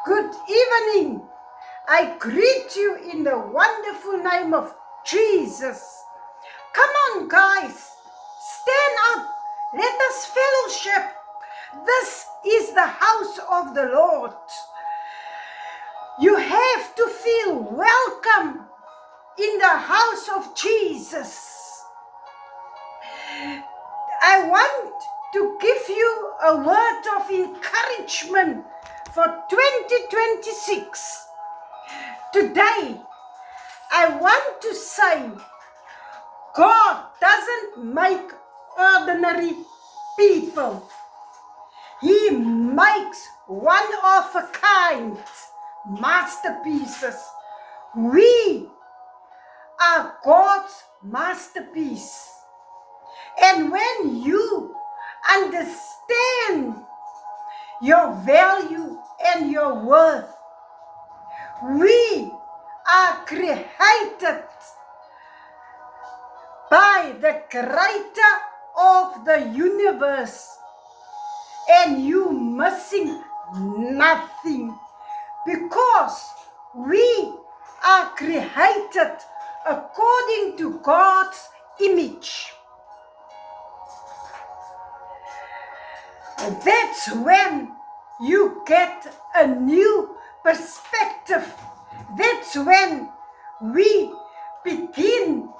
Good evening. I greet you in the wonderful name of Jesus. Come on, guys. Stand up. Let us fellowship. This is the house of the Lord. You have to feel welcome in the house of Jesus. I want to give you a word of encouragement for 2026. Today, I want to say, God doesn't make ordinary people. He makes one-of-a-kind masterpieces. We are God's masterpiece. And when you understand your value and your worth, we are created by the creator of the universe, and you missing nothing, because we are created according to God's image. That's when you get a new perspective. That's when we begin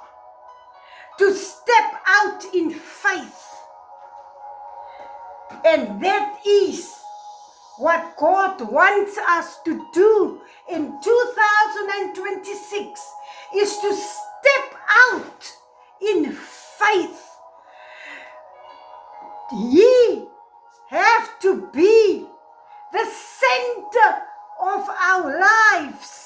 to step out in faith. And that is what God wants us to do in 2026, is to step out in faith. Ye have to be the center of our lives.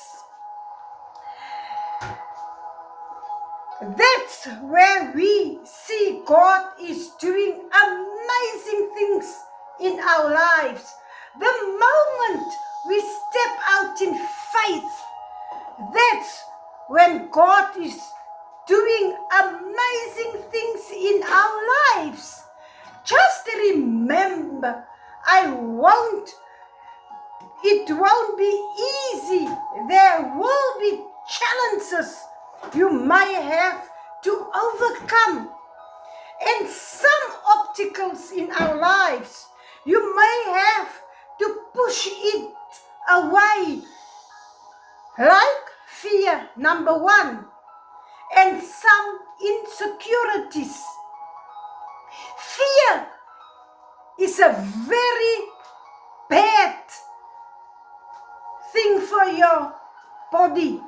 That's where we see God is doing amazing things in our lives. The moment we step out in faith, that's when God is doing amazing things in our lives. Just remember, it won't be easy. There will be challenges you may have to overcome, and some obstacles in our lives you may have to push it away, like fear, number one, and some insecurities. Fear is a very bad thing for your body.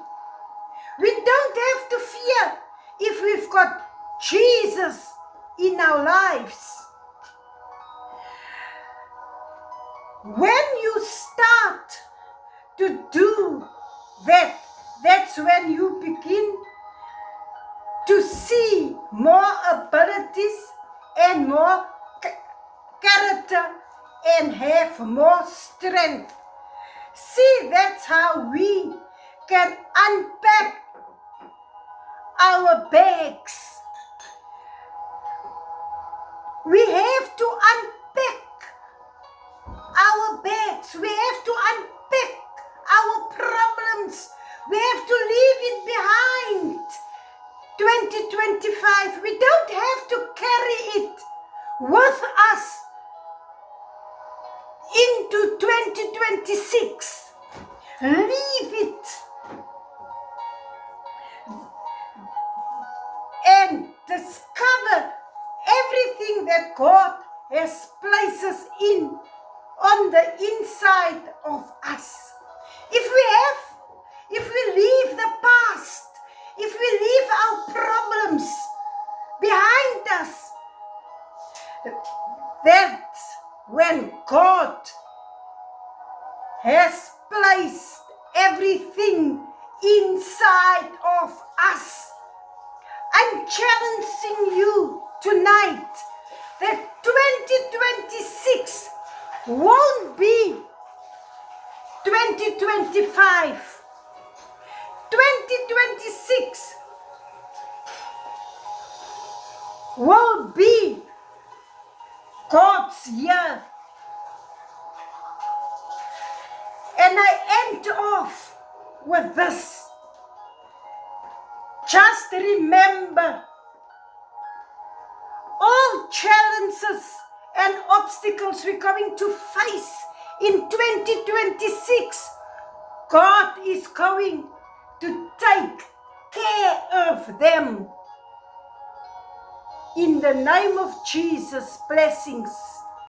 We don't have to fear if we've got Jesus in our lives. When you start to do that, that's when you begin to see more abilities and more character and have more strength. See, that's how we can unpack our bags. We have to unpack our bags. We have to unpack our problems. We have to leave it behind. 2025, we don't have to carry it with us into 2026. Leave it and discover everything that God has placed us in on the inside of us. If we leave the past, if we leave our problems behind us, that's when God has placed everything inside of us. I'm challenging you tonight that 2026 won't be 2025. 2026 will be God's year. And I end off with this. Just remember, all challenges and obstacles we're going to face in 2026, God is going to take care of them. In the name of Jesus, blessings.